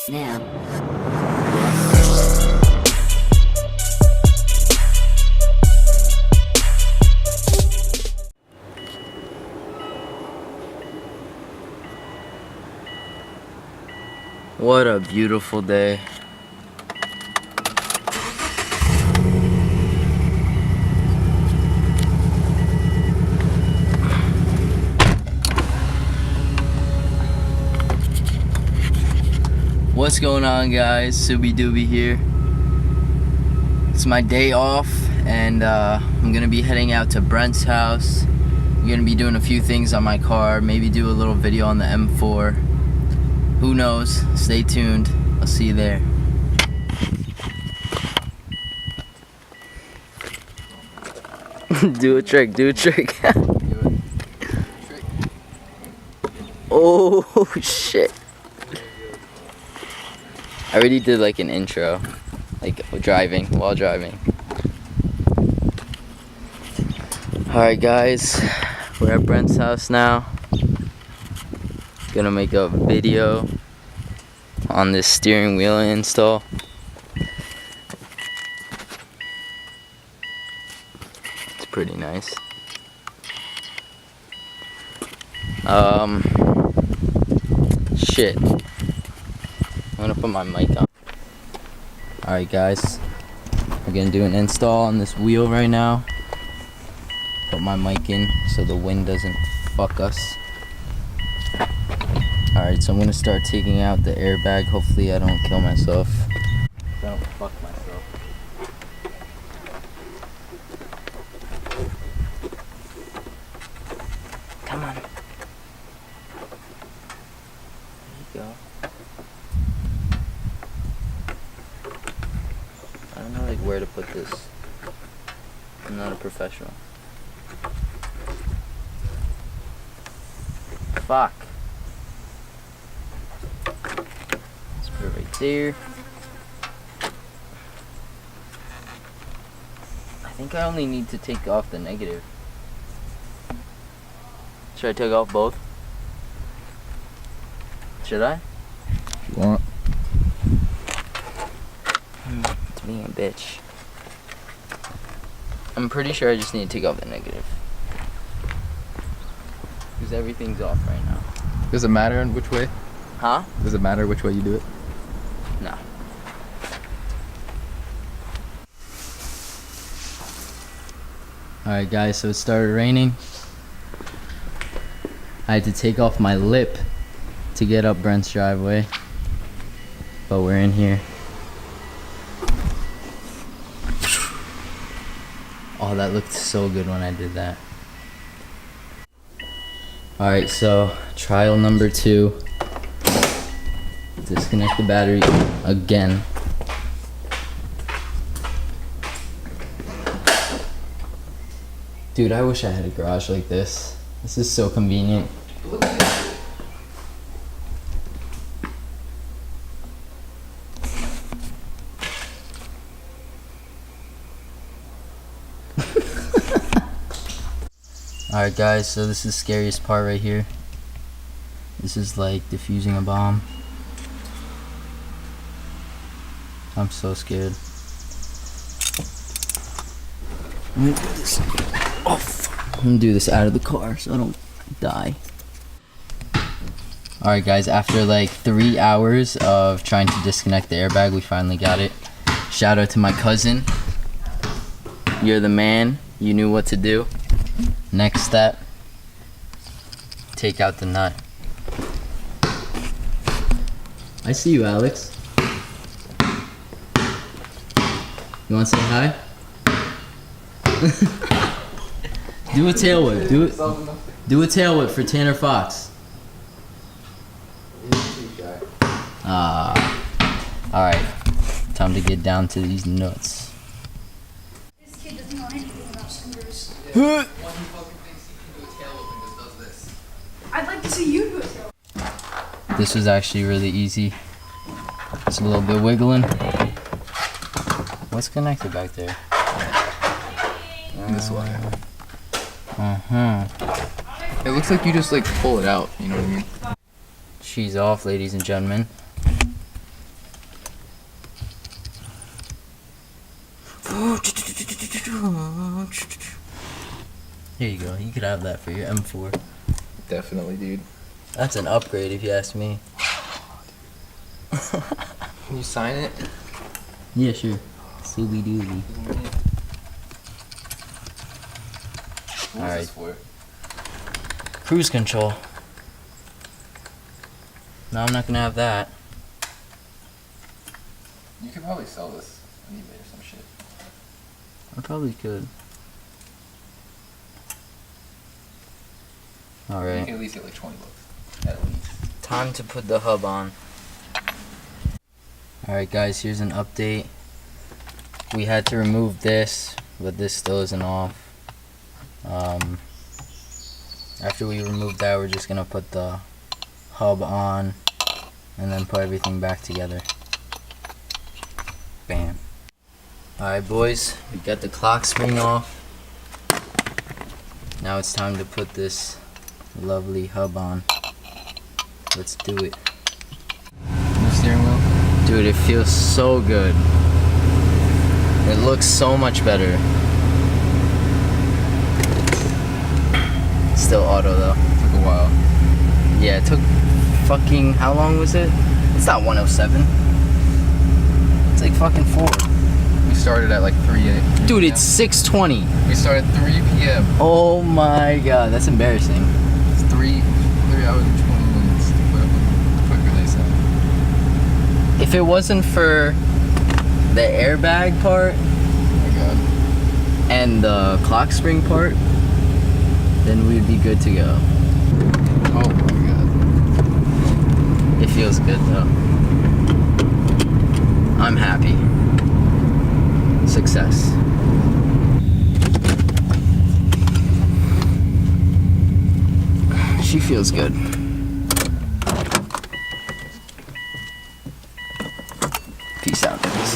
Now. What a beautiful day. What's going on, guys? Subi Doobie here. It's my day off and I'm gonna be heading out to Brent's house. I'm gonna be doing a few things on my car, maybe do a little video on the M4. Who knows? Stay tuned. I'll see you there. Do a trick, do a trick. Oh shit. I already did like an intro, like while driving. Alright guys, we're at Brent's house now. Gonna make a video on this steering wheel install. It's pretty nice. Shit. I'm gonna put my mic on. Alright guys, we're gonna do an install on this wheel right now. Put my mic in so the wind doesn't fuck us. Alright, so I'm gonna start taking out the airbag. Hopefully I don't kill myself. I don't fuck myself. Come on. There you go. I don't know like where to put this. I'm not a professional. Fuck. Let's put it right there. I think I only need to take off the negative. Should I take off both? Should I? If you want. It's being a bitch. I'm pretty sure I just need to take off the negative. Because everything's off right now. Does it matter in which way? Huh? Does it matter which way you do it? No. Alright guys, so it started raining. I had to take off my lip to get up Brent's driveway. But we're in here. Oh, that looked so good when I did that. Alright, so trial number 2. Disconnect the battery again. Dude, I wish I had a garage like this. This is so convenient. Alright guys, so this is the scariest part right here. This is like defusing a bomb. I'm so scared. I'm gonna do this. Oh, fuck. I'm gonna do this out of the car so I don't die. Alright guys, after like 3 hours of trying to disconnect the airbag, we finally got it. Shout out to my cousin. You're the man. You knew what to do. Next step, take out the nut. I see you, Alex. You want to say hi? Do a tail whip. Do a tail whip for Tanner Fox. Alright. Time to get down to these nuts. This kid doesn't know anything about scooters. I'd like to see you do a tail. This was actually really easy. Just a little bit wiggling. What's connected back there? This way. Uh-huh. It looks like you just like pull it out, you know what I mean? She's off, ladies and gentlemen. Here you go. You could have that for your M4. Definitely, dude. That's an upgrade if you ask me. Can you sign it? Yeah, sure. Scooby Dooby. What Alright. is this for? Cruise control. No, I'm not gonna have that. You could probably sell this on eBay or some shit. I probably could. You Alright. can at least get like 20 bucks. At least. Time to put the hub on. Alright guys, here's an update. We had to remove this, but this still isn't off. After we remove that, we're just gonna put the hub on and then put everything back together. Bam. Alright boys, we got the clock spring off. Now it's time to put this lovely hub on. Let's do it. The steering wheel? Dude, it feels so good. It looks so much better. Still auto though. Took a while. Yeah, it took fucking, how long was it? It's not 107. It's like fucking 4. We started at like 3 a.m. Dude, it's 6:20. We started 3 p.m. Oh my god, that's embarrassing. It's 3 hours and 20 minutes to put up a quick release out. If it wasn't for the airbag part Oh my god. and the clock spring part, then we'd be good to go. Oh my god. It feels good though. I'm happy. Success. She feels good. Peace out, guys.